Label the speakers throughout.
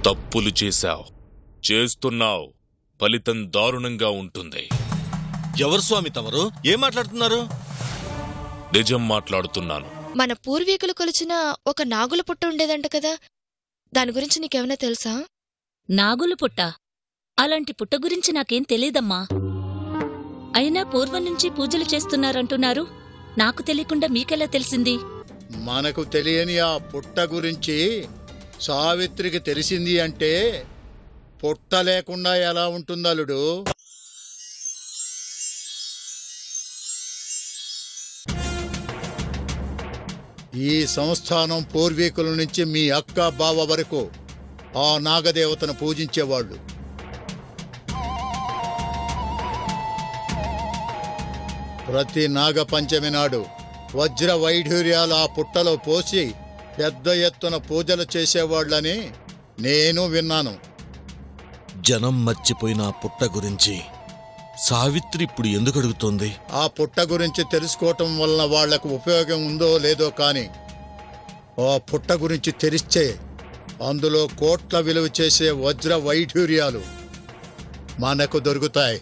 Speaker 1: తప్పులు చేశావు, చేస్తున్నావు, ఫలితం దారుణంగా ఉంటుంది.
Speaker 2: ఎవరు స్వామి తమరు? ఏం మాట్లాడుతున్నారు?
Speaker 1: నిజం మాట్లాడుతున్నాను.
Speaker 3: మన పూర్వీకులు కొలిచిన ఒక నాగుల పుట్ట ఉండేదంట కదా, దాని గురించి నీకేమైనా తెలుసా?
Speaker 4: నాగుల పుట్ట? అలాంటి పుట్ట గురించి నాకేం తెలీదమ్మా. అయినా పూర్వం నుంచి పూజలు చేస్తున్నారంటున్నారు. నాకు తెలియకుండా మీకెలా తెలిసింది?
Speaker 5: మనకు తెలియని ఆ పుట్ట గురించి సావిత్రికి తెలిసింది అంటే పుట్ట లేకుండా ఎలా ఉంటుందలుడు? ఈ సంస్థానం పూర్వీకుల నుంచి మీ అక్క బావ వరకు ఆ నాగదేవతను పూజించేవాళ్లు. ప్రతి నాగపంచమి నాడు వజ్ర వైఢూర్యాలు ఆ పుట్టలో పోసి పెద్ద ఎత్తున పూజలు చేసేవాళ్లని నేను విన్నాను.
Speaker 2: జనం మర్చిపోయిన ఆ పుట్ట గురించి సావిత్రి ఇప్పుడు ఎందుకు అడుగుతోంది?
Speaker 5: ఆ పుట్ట గురించి తెలుసుకోవటం వలన వాళ్లకు ఉపయోగం ఉందో లేదో కాని ఆ పుట్ట గురించి తెలిస్తే అందులో కోట్ల విలువ చేసే వజ్ర వైఢూర్యాలు మనకు దొరుకుతాయి.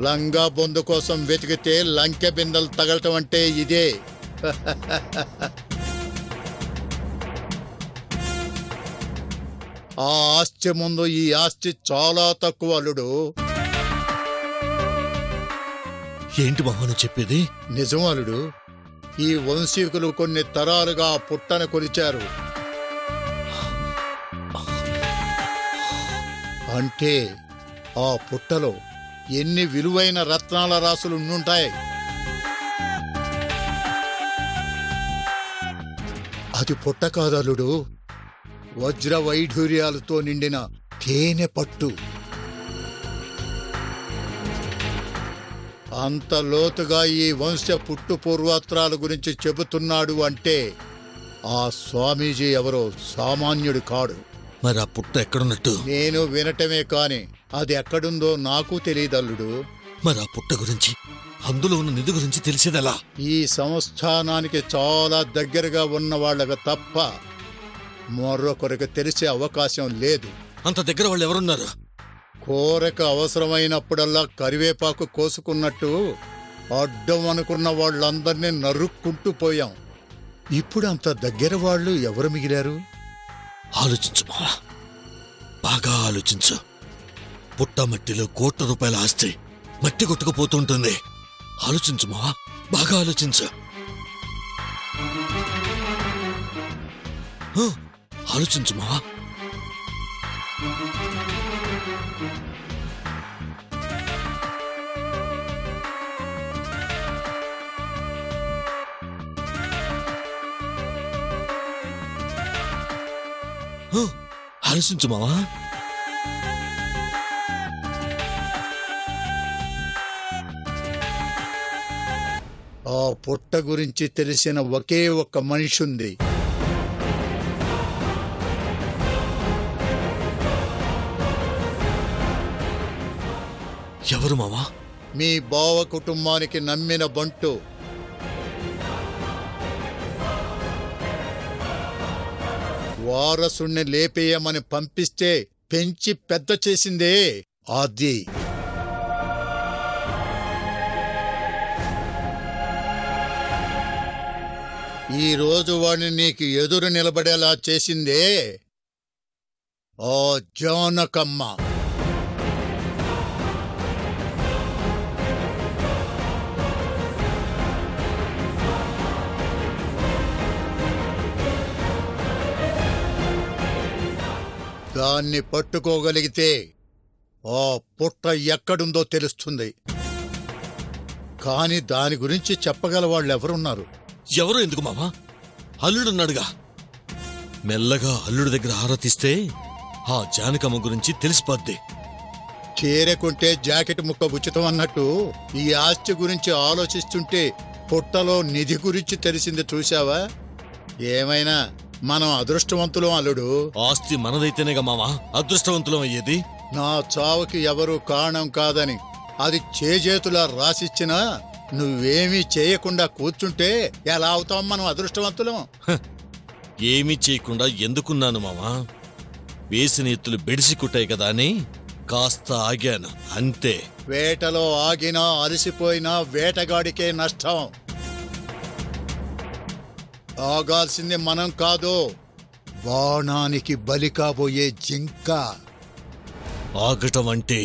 Speaker 5: లంగా బొందు కోసం వెతికితే లంకె బిందెలు తగలటం అంటే ఇదే. ఆ ఆస్తి ముందు ఈ ఆస్తి చాలా తక్కువ అల్లుడు.
Speaker 2: ఏంటి మహోను చెప్పేది?
Speaker 5: నిజం అల్లుడు. ఈ వంశీకులు కొన్ని తరాలుగా పుట్టను కొలిచారు. అంటే ఆ పుట్టలో ఎన్ని విలువైన రత్నాల రాసులు ఉండుంటాయి. అది పుట్ట కాదలుడు, వజ్ర వైఢూర్యాలతో నిండిన తేనె పట్టు. అంత లోతుగా ఈ వంశ పుట్టు పూర్వత్రాల గురించి చెబుతున్నాడు అంటే ఆ స్వామీజీ ఎవరో సామాన్యుడు కాడు.
Speaker 2: మరి ఆ పుట్ట ఎక్కడున్నట్టు?
Speaker 5: నేను వినటమే కాని అది ఎక్కడుందో నాకు తెలియదల్లుడు.
Speaker 2: మరి ఆ పుట్ట గురించి, అందులో ఉన్న నిధి గురించి తెలిసేదెలా?
Speaker 5: ఈ సంస్థానానికి చాలా దగ్గరగా ఉన్న వాళ్ళకు తప్ప మరొకరికి తెలిసే అవకాశం లేదు.
Speaker 2: అంత దగ్గర వాళ్ళు ఎవరున్నారు?
Speaker 5: కోరిక అవసరమైనప్పుడల్లా కరివేపాకు కోసుకున్నట్టు అడ్డం అనుకున్న వాళ్ళందర్నీ నరుక్కుంటూ పోయాం. ఇప్పుడు అంత దగ్గర వాళ్ళు ఎవరు మిగిలారు?
Speaker 2: ఆలోచించు మావా, బాగా ఆలోచించు. పుట్ట మట్టిలో కోట్ల రూపాయల ఆస్తి మట్టి కొట్టుకుపోతుంటుంది. ఆలోచించు మావా, బాగా ఆలోచించు. ఆలోచించు మావా. ఆలోచించు మావా.
Speaker 5: ఆ పుట్ట గురించి తెలిసిన ఒకే ఒక్క మనిషి ఉంది.
Speaker 2: ఎవరు మావా?
Speaker 5: మీ బావ కుటుంబానికి నమ్మిన బంటు. వారసుణ్ణి లేపేయమని పంపిస్తే పెంచి పెద్ద చేసిందే అది. ఈ రోజు వాడిని నీకు ఎదురు నిలబడేలా చేసిందే ఆ జానకమ్మ. దాన్ని పట్టుకోగలిగితే ఆ పుట్ట ఎక్కడుందో తెలుస్తుంది. కాని దాని గురించి చెప్పగల వాళ్ళెవరున్నారు?
Speaker 2: ఎవరు ఎందుకు మావా? అల్లుడున్నాడుగా. మెల్లగా అల్లుడి దగ్గర ఆరాధిస్తే ఆ జానకమ్మ గురించి తెలిసిపోద్ది.
Speaker 5: చేరకుంటే జాకెట్ ముక్క ఉచితం అన్నట్టు ఈ ఆస్తి గురించి ఆలోచిస్తుంటే పుట్టలో నిధి గురించి తెలిసింది. చూశావా? ఏమైనా మనం అదృష్టవంతులం అల్లుడు.
Speaker 2: ఆస్తి మనదైతేనేగా మావా అదృష్టవంతులం అయ్యేది.
Speaker 5: నా చావుకి ఎవరూ కారణం కాదని అది చేజేతులా రాసిచ్చినా నువ్వేమీ చేయకుండా కూర్చుంటే ఎలా అవుతాం మనం అదృష్టవంతులం?
Speaker 2: ఏమీ చేయకుండా ఎందుకున్నాను మామా? వేసిన ఎత్తులు బెడిసి కుట్టాయి కదా అని కాస్త ఆగాను అంతే.
Speaker 5: వేటలో ఆగినా అలసిపోయినా వేటగాడికే నష్టం. ఆగాల్సింది మనం కాదు, బాణానికి బలి కాబోయే జింక.
Speaker 2: ఆగటం అంటే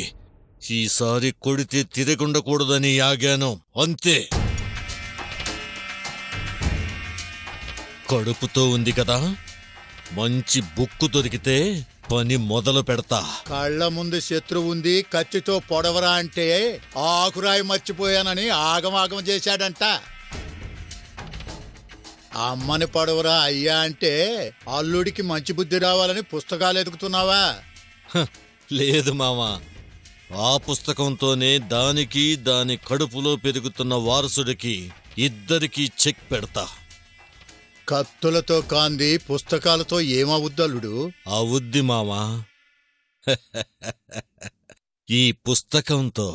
Speaker 2: ఈసారి కొడితే తిరగుండకూడదని ఆగాను అంతే. కడుపుతో ఉంది కదా, మంచి బుక్కు దొరికితే పని మొదలు పెడతా.
Speaker 5: కళ్ళ ముందు శత్రువు ఉంది, కత్తితో పొడవరా అంటే ఆకురాయి మర్చిపోయానని ఆగమాగం చేశాడంట. అమ్మని పొడవరా అయ్యా అంటే అల్లుడికి మంచి బుద్ధి రావాలని పుస్తకాలు ఎదుగుతున్నావా?
Speaker 2: లేదు మామా, ఆ పుస్తకంతోనే దానికి దాని కడుపులో పెరుగుతున్న వారసుడికి ఇద్దరికీ చెక్ పెడతా.
Speaker 5: కత్తులతో కాంది పుస్తకాలతో ఏమవుద్దల్లుడు?
Speaker 2: అవుద్ది మామా. ఈ పుస్తకంతో.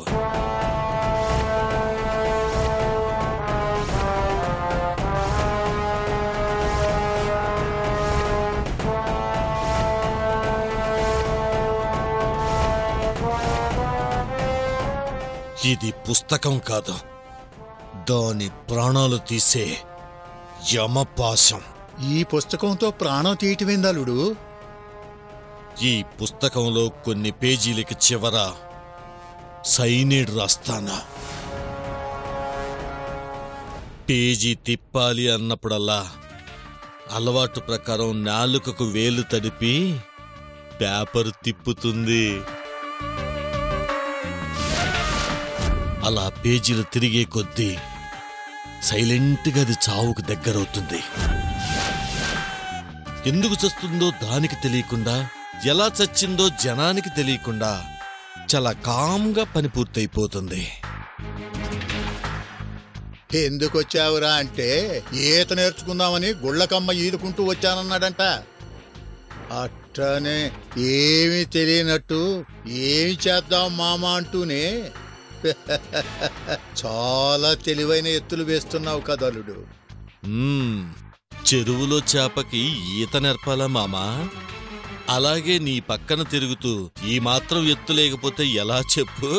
Speaker 2: ఇది పుస్తకం కాదు, దాని ప్రాణాలు తీసే యమపాశం.
Speaker 5: ఈ పుస్తకంతో ప్రాణం తీయటమేందల్లుడు?
Speaker 2: ఈ పుస్తకంలో కొన్ని పేజీలకి చివర సైనిడ్ రాస్తానా. పేజీ తిప్పాలి అన్నప్పుడల్లా అలవాటు ప్రకారం నాలుకకు వేలు తడిపి పేపర్ తిప్పుతుంది. అలా పేజీలు తిరిగే కొద్దీ సైలెంట్గా అది చావుకు దగ్గరవుతుంది. ఎందుకు చస్తుందో దానికి తెలియకుండా, ఎలా చచ్చిందో జనానికి తెలియకుండా చాలా కామ్గా పని పూర్తయిపోతుంది.
Speaker 5: ఎందుకొచ్చావురా అంటే ఈత నేర్చుకుందామని గుళ్ళకమ్మ ఈదుకుంటూ వచ్చానన్నాడంట. అట్టనే ఏమీ తెలియనట్టు ఏమి చేద్దాం మామ అంటూనే చాలా తెలివైన ఎత్తులు వేస్తున్నావు కదలుడు.
Speaker 2: చెరువులో చేపకి ఈత నేర్పాలా మామా? అలాగే నీ పక్కన తిరుగుతూ ఈ మాత్రం ఎత్తు లేకపోతే ఎలా చెప్పు?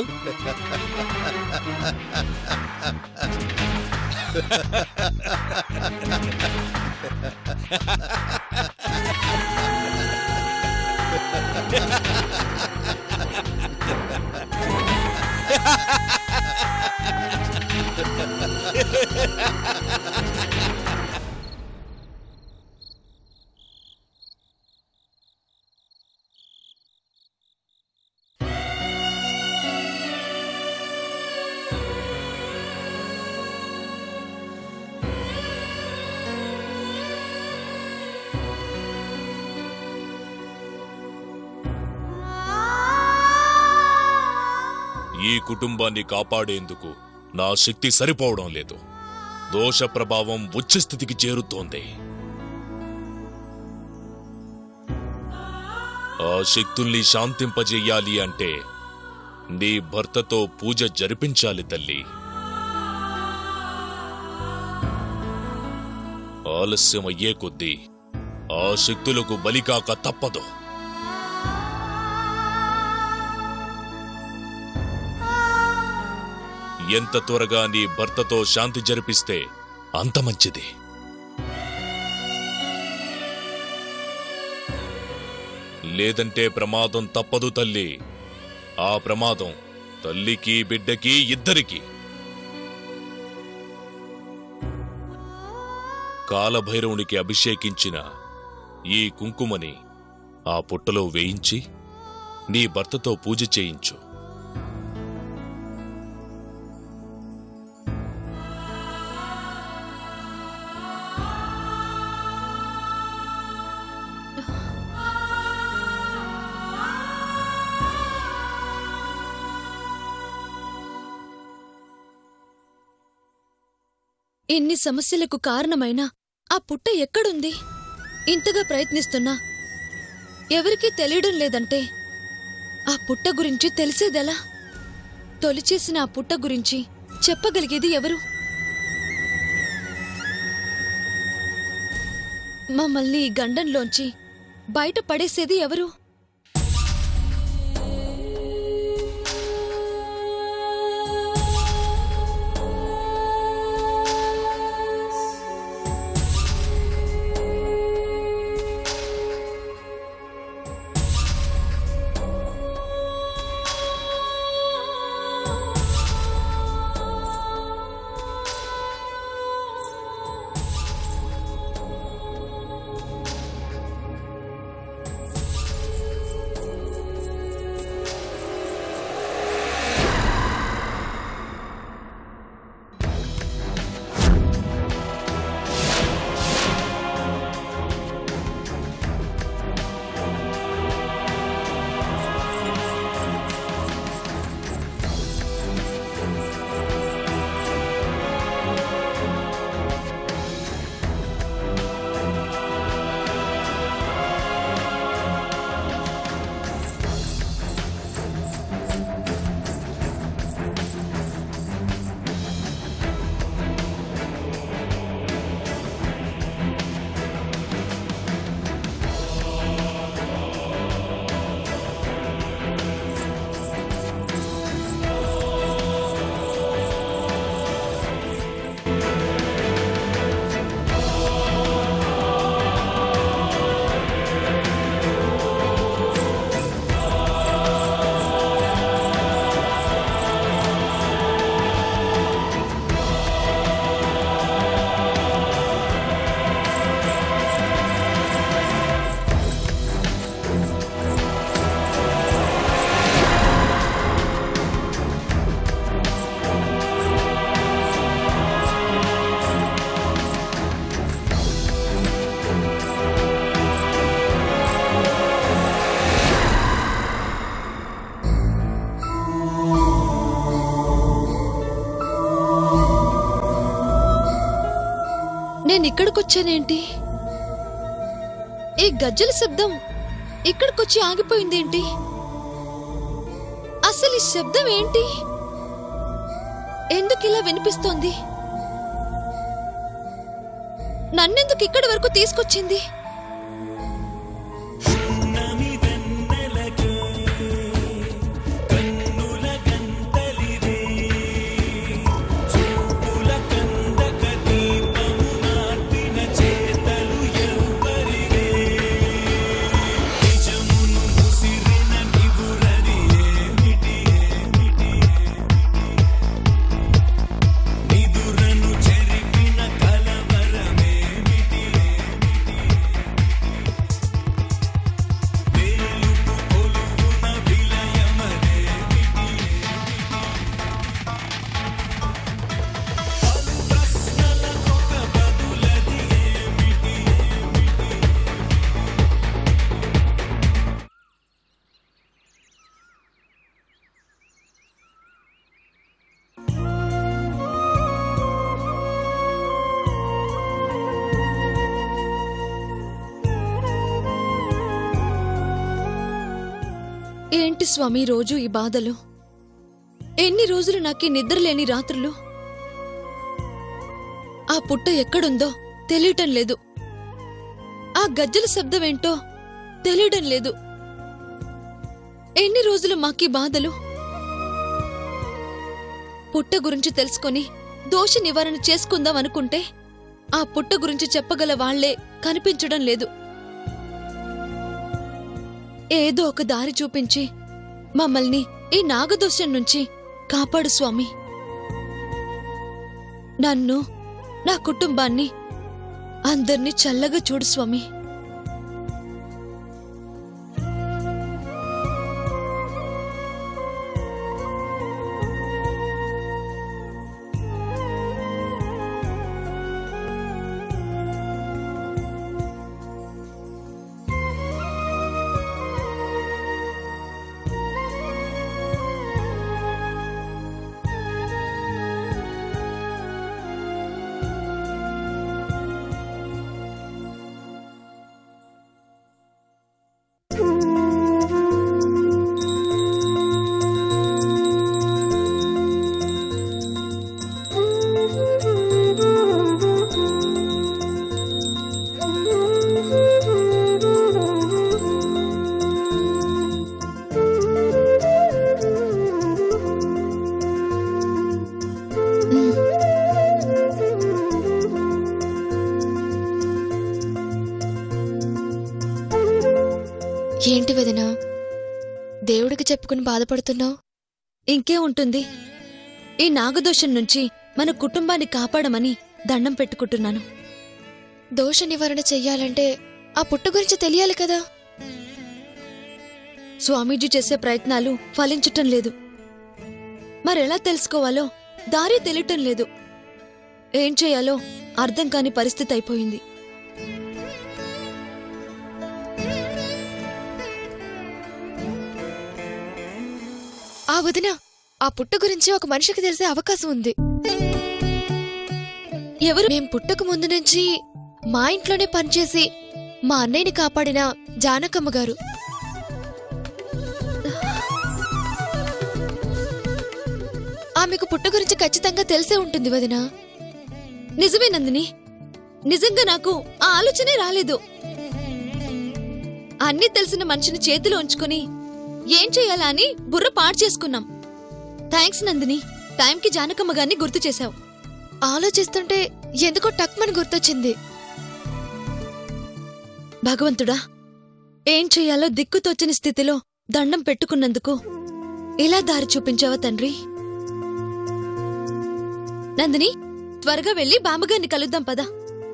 Speaker 1: ఈ కుటుంబాన్ని కాపాడేందుకు నా శక్తి సరిపోవడం లేదు. దోష ప్రభావం ఉచ్చస్థితికి చేరుతోంది. ఆ శక్తుల్ని శాంతింపజేయాలి అంటే నీ భర్తతో పూజ జరిపించాలి తల్లి. ఆలస్యం అయ్యే కొద్దీ ఆ శక్తులకు బలికాక తప్పదు. ఎంత త్వరగా నీ భర్తతో శాంతి జరిపిస్తే అంత మంచిది. లేదంటే ప్రమాదం తప్పదు తల్లి. ఆ ప్రమాదం తల్లికి బిడ్డకి ఇద్దరికి. కాలభైరవునికి అభిషేకించిన ఈ కుంకుమని ఆ పుట్టలో వేయించి నీ భర్తతో పూజ చేయించు.
Speaker 3: ఇన్ని సమస్యలకు కారణమైన ఆ పుట్ట ఎక్కడుంది? ఇంతగా ప్రయత్నిస్తున్నా ఎవరికీ తెలియడం లేదంటే ఆ పుట్ట గురించి తెలిసేదెలా? తొలిచేసిన ఆ పుట్ట గురించి చెప్పగలిగేది ఎవరు? మమ్మల్ని ఈ గండంలోంచి బయట పడేసేది ఎవరు? నేనిక్కడికొచ్చానేంటి? ఈ గజ్జల శబ్దం ఇక్కడికొచ్చి ఆగిపోయిందేంటి? అసలు ఈ శబ్దం ఏంటి? ఎందుకిలా వినిపిస్తోంది? నన్నెందుకు ఇక్కడి వరకు తీసుకొచ్చింది? ఏంటి స్వామి రోజు ఈ బాధలు? ఎన్ని రోజులు నాకీ నిద్రలేని రాత్రులు? ఆ పుట్ట ఎక్కడుందో తెలియటం లేదు. ఆ గజ్జల శబ్దమేంటో తెలియడం లేదు. ఎన్ని రోజులు మాకీ బాధలు? పుట్ట గురించి తెలుసుకొని దోష నివారణ చేసుకుందాం అనుకుంటే ఆ పుట్ట గురించి చెప్పగల వాళ్లే కనిపించడం లేదు. ఏదో ఒక దారి చూపించి మమ్మల్ని ఈ నాగదోషం నుంచి కాపాడు స్వామి. నన్ను, నా కుటుంబాన్ని, అందర్నీ చల్లగా చూడు స్వామి.
Speaker 6: ఏంటి వదినా దేవుడికి చెప్పుకుని బాధపడుతున్నావు?
Speaker 3: ఇంకే ఉంటుంది. ఈ నాగదోషం నుంచి మన కుటుంబాన్ని కాపాడమని దండం పెట్టుకుంటున్నాను.
Speaker 6: దోష నివారణ చెయ్యాలంటే ఆ పుట్ట గురించి తెలియాలి కదా.
Speaker 3: స్వామీజీ చేసే ప్రయత్నాలు ఫలించటం లేదు. మరెలా తెలుసుకోవాలో దారి తెలియటం లేదు. ఏం చేయాలో అర్థం కాని పరిస్థితి అయిపోయింది.
Speaker 6: ఆ వదిన, ఆ పుట్ట గురించి ఒక మనిషికి తెలిసే అవకాశం ఉంది.
Speaker 3: ఎవరు?
Speaker 6: మేం పుట్టక ముందు నుంచి మా ఇంట్లోనే పనిచేసి మా అన్నయ్యని కాపాడిన జానకమ్మ గారు. ఆమెకు పుట్ట గురించి ఖచ్చితంగా తెలిసే ఉంటుంది వదిన.
Speaker 3: నిజమే నందిని, నిజంగా నాకు ఆ ఆలోచనే రాలేదు. అన్నీ తెలిసిన మనిషిని చేతిలో ఉంచుకుని ఏం చెయ్యాలా అని బుర్ర పాడు చేసుకున్నాం. థ్యాంక్స్ నందిని, టైంకి జానకమ్మ గారిని గుర్తు చేశావు.
Speaker 6: ఆలోచిస్తుంటే ఎందుకో టక్మని గుర్తొచ్చింది.
Speaker 3: భగవంతుడా, ఏం చెయ్యాలో దిక్కుతోచని స్థితిలో దండం పెట్టుకున్నందుకు ఇలా దారి చూపించావా తండ్రి. నందిని, త్వరగా వెళ్లి బామ్మగారిని కలుద్దాం పద.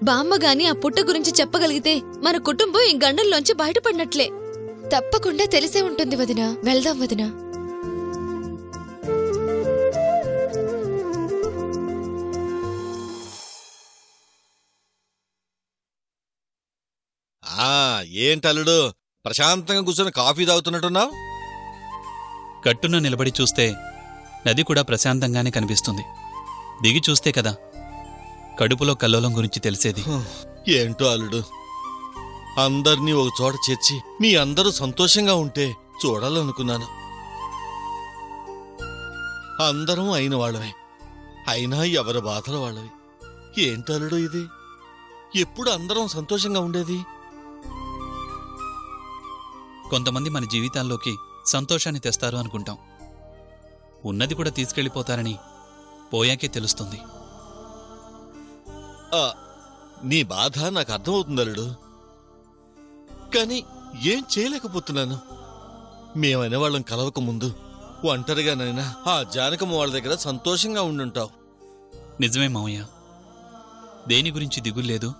Speaker 3: బామ్మగాని ఆ పుట్ట గురించి చెప్పగలిగితే మన కుటుంబం ఈ గండంలోంచి బయటపడినట్లే.
Speaker 6: తప్పకుండా తెలిసే ఉంటుంది వదిన. వెళ్దాం వదిన.
Speaker 2: ఏంటల్లుడు ప్రశాంతంగా కూర్చొని కాఫీ తాగుతున్నట్టున్నావు?
Speaker 7: గట్టున నిలబడి చూస్తే నది కూడా ప్రశాంతంగానే కనిపిస్తుంది. దిగి చూస్తే కదా కడుపులో కల్లోలం గురించి తెలిసేది.
Speaker 2: ఏంటో అల్లుడు, అందర్నీ ఒక చోట చేర్చి మీ అందరూ సంతోషంగా ఉంటే చూడాలనుకున్నాను. అందరం అయిన వాళ్ళమే, అయినా ఎవరి బాధలు వాళ్ళవి. ఏంటల్లుడు ఇది? ఎప్పుడు అందరం సంతోషంగా ఉండేది?
Speaker 7: కొంతమంది మన జీవితాల్లోకి సంతోషాన్ని తెస్తారు అనుకుంటాం. ఉన్నది కూడా తీసుకెళ్లిపోతారని పోయాకే తెలుస్తుంది.
Speaker 2: నీ బాధ నాకు అర్థమవుతుందల్లుడు, కానీ ఏం చేయలేకపోతున్నాను. మేమైనా వాళ్ళం కలవక ముందు ఒంటరిగానైనా ఆ జానకమ్మ వాళ్ళ దగ్గర సంతోషంగా ఉండుంటావు.
Speaker 7: నిజమే మావయ్య, దేని గురించి దిగులు లేదు,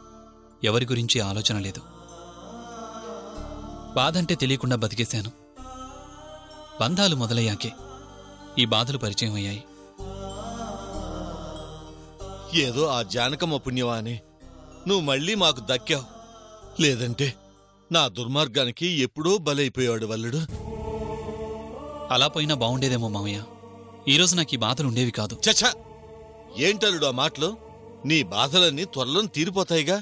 Speaker 7: ఎవరి గురించి ఆలోచన లేదు. బాధంటే తెలియకుండా బతికేశాను. బంధాలు మొదలయ్యాకే ఈ బాధలు పరిచయం అయ్యాయి.
Speaker 2: ఏదో ఆ జానకమ్మ పుణ్యమా అని నువ్వు మళ్ళీ మాకు దక్కావు. లేదంటే నా దుర్మార్గానికి ఎప్పుడో బలైపోయాడు వల్లుడు.
Speaker 7: అలా పోయినా బావుండేదేమో మావయ్య. ఈరోజు నాకు ఈ బాధలు ఉండేవి కాదు.
Speaker 2: చచ్చా, ఏంటల్లుడు ఆ మాటలు? నీ బాధలన్నీ త్వరలో తీరిపోతాయిగా.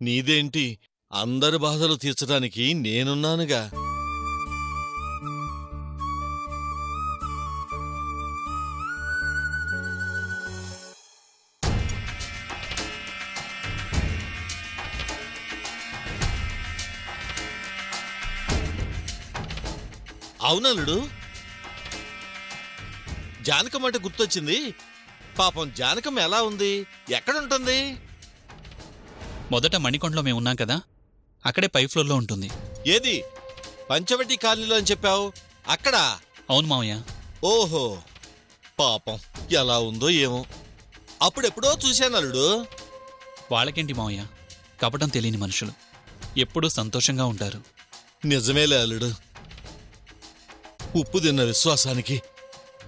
Speaker 2: నీదేంటి, అందరి బాధలు తీర్చడానికి నేనున్నానుగా. అవునల్లుడు, జానకమ్మ అంటే గుర్తొచ్చింది. పాపం జానకమ్మ ఎలా ఉంది? ఎక్కడుంటుంది?
Speaker 7: మొదట మణికొండలో మేమున్నాం కదా, అక్కడే పై ఫ్లోర్లో ఉంటుంది.
Speaker 2: ఏది, పంచవటి కాలనీలో అని చెప్పావు? అక్కడా?
Speaker 7: అవును మావయ్య.
Speaker 2: ఓహో, పాపం ఎలా ఉందో ఏమో. అప్పుడెప్పుడో చూశానల్లుడు.
Speaker 7: వాళ్ళకేంటి మావయ్య, కపటం తెలియని మనుషులు ఎప్పుడూ సంతోషంగా ఉంటారు.
Speaker 2: నిజమేలే అల్లుడు. ఉప్పు తిన్న విశ్వాసానికి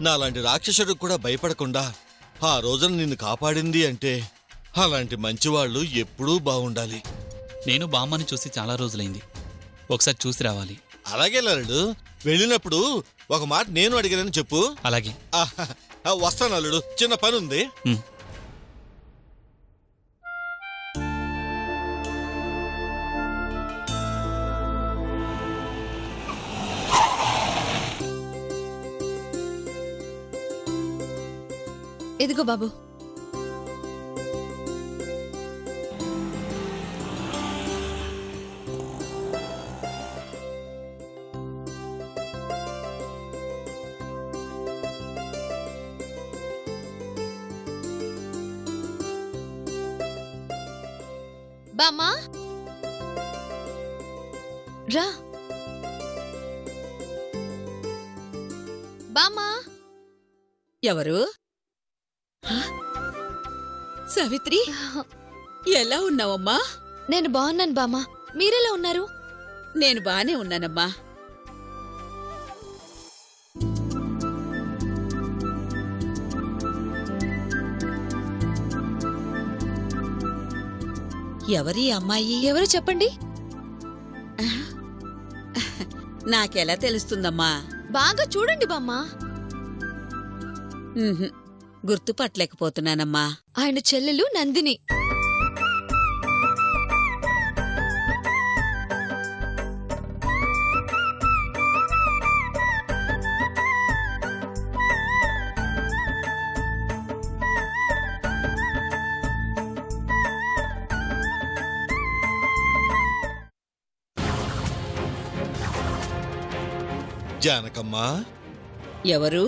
Speaker 2: నాలాంటి రాక్షసుడికి కూడా భయపడకుండా ఆ రోజున నిన్ను కాపాడింది అంటే అలాంటి మంచివాళ్లు ఎప్పుడూ బాగుండాలి.
Speaker 7: నేను బామ్మని చూసి చాలా రోజులైంది. ఒకసారి చూసి రావాలి.
Speaker 2: అలాగే అల్లుడు, వెళ్ళినప్పుడు ఒక మాట నేను అడిగానని చెప్పు.
Speaker 7: అలాగే.
Speaker 2: వస్తాను అల్లుడు, చిన్న పని ఉంది.
Speaker 3: ఇదిగో బాబు. బామ్మా రా. బామ్మా.
Speaker 8: ఎవరు? సావిత్రి, ఎలా ఉన్నావమ్మా?
Speaker 3: నేను బాగున్నాను బామ్మా. మీరెలా ఉన్నారు?
Speaker 8: నేను బానే ఉన్నానమ్మా. ఎవరి అమ్మాయి?
Speaker 3: ఎవరు చెప్పండి.
Speaker 8: నాకెలా తెలుస్తుందమ్మా?
Speaker 3: బాగా చూడండి బామ్మా.
Speaker 8: గుర్తుపట్టలేకపోతున్నానమ్మా.
Speaker 3: ఆయన చెల్లెలు నందిని.
Speaker 2: జానకమ్మా,
Speaker 8: ఎవరు?